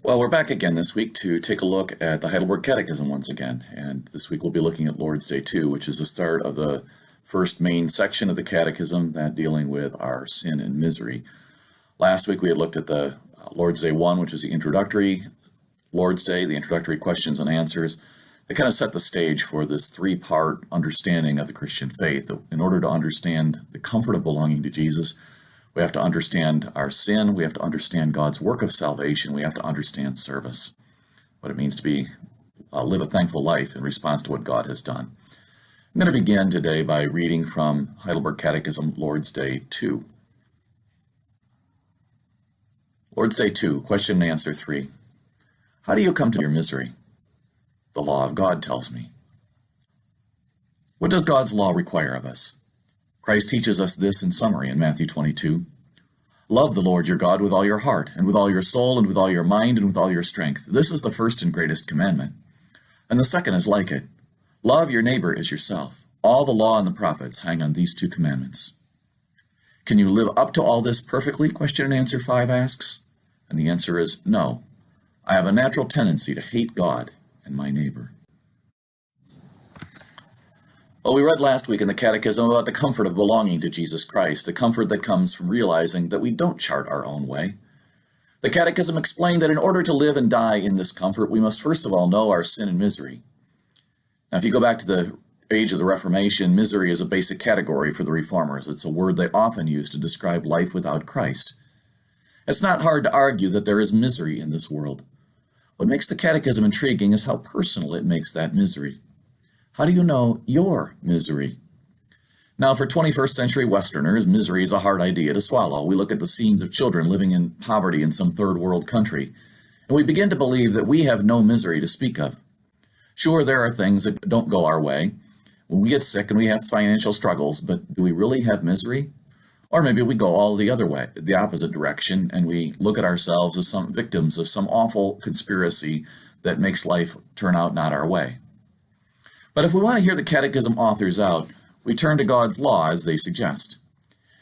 Well, we're back again this week to take a look at the Heidelberg Catechism once again. And this week we'll be looking at Lord's Day 2, which is the start of the first main section of the Catechism, that dealing with our sin and misery. Last week we had looked at the Lord's Day 1, which is the introductory Lord's Day, the introductory questions and answers. They kind of set the stage for this three-part understanding of the Christian faith. In order to understand the comfort of belonging to Jesus, we have to understand our sin, we have to understand God's work of salvation, we have to understand service, what it means to live a thankful life in response to what God has done. I'm going to begin today by reading from Heidelberg Catechism, Lord's Day 2. Lord's Day 2, question and answer 3. How do you come to your misery? The law of God tells me. What does God's law require of us? Christ teaches us this in summary in Matthew 22. Love the Lord your God with all your heart, and with all your soul, and with all your mind, and with all your strength. This is the first and greatest commandment. And the second is like it. Love your neighbor as yourself. All the law and the prophets hang on these two commandments. Can you live up to all this perfectly? Question and answer 5 asks. And the answer is no. I have a natural tendency to hate God and my neighbor. Well, we read last week in the Catechism about the comfort of belonging to Jesus Christ, the comfort that comes from realizing that we don't chart our own way. The Catechism explained that in order to live and die in this comfort, we must first of all know our sin and misery. Now, if you go back to the age of the Reformation, misery is a basic category for the Reformers. It's a word they often use to describe life without Christ. It's not hard to argue that there is misery in this world. What makes the Catechism intriguing is how personal it makes that misery. How do you know your misery? Now, for 21st century Westerners, misery is a hard idea to swallow. We look at the scenes of children living in poverty in some third world country, and we begin to believe that we have no misery to speak of. Sure, there are things that don't go our way. When we get sick and we have financial struggles, but do we really have misery? Or maybe we go all the other way, the opposite direction, and we look at ourselves as some victims of some awful conspiracy that makes life turn out not our way. But if we want to hear the Catechism authors out, we turn to God's law as they suggest.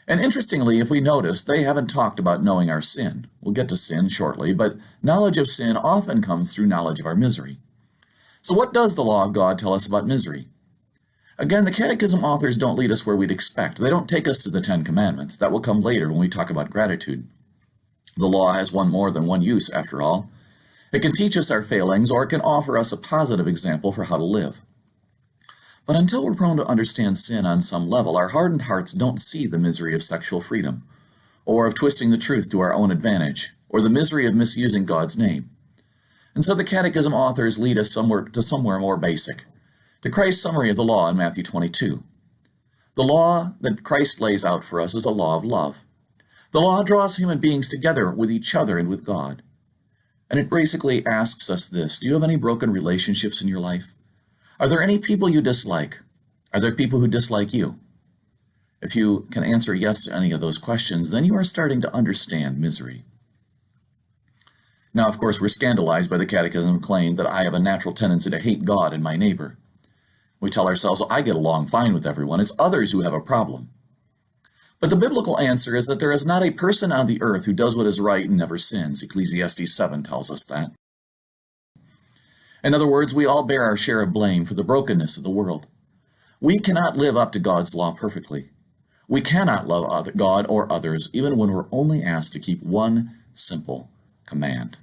And interestingly, if we notice, they haven't talked about knowing our sin. We'll get to sin shortly, but knowledge of sin often comes through knowledge of our misery. So what does the law of God tell us about misery? Again, the Catechism authors don't lead us where we'd expect. They don't take us to the 10 Commandments. That will come later when we talk about gratitude. The law has one more than one use, after all. It can teach us our failings, or it can offer us a positive example for how to live. But until we're prone to understand sin on some level, our hardened hearts don't see the misery of sexual freedom, or of twisting the truth to our own advantage, or the misery of misusing God's name. And so the Catechism authors lead us somewhere more basic, to Christ's summary of the law in Matthew 22. The law that Christ lays out for us is a law of love. The law draws human beings together with each other and with God. And it basically asks us this: do you have any broken relationships in your life? Are there any people you dislike? Are there people who dislike you? If you can answer yes to any of those questions, then you are starting to understand misery. Now, of course, we're scandalized by the Catechism claim that I have a natural tendency to hate God and my neighbor. We tell ourselves, well, I get along fine with everyone. It's others who have a problem. But the biblical answer is that there is not a person on the earth who does what is right and never sins. Ecclesiastes 7 tells us that. In other words, we all bear our share of blame for the brokenness of the world. We cannot live up to God's law perfectly. We cannot love God or others even when we're only asked to keep one simple command.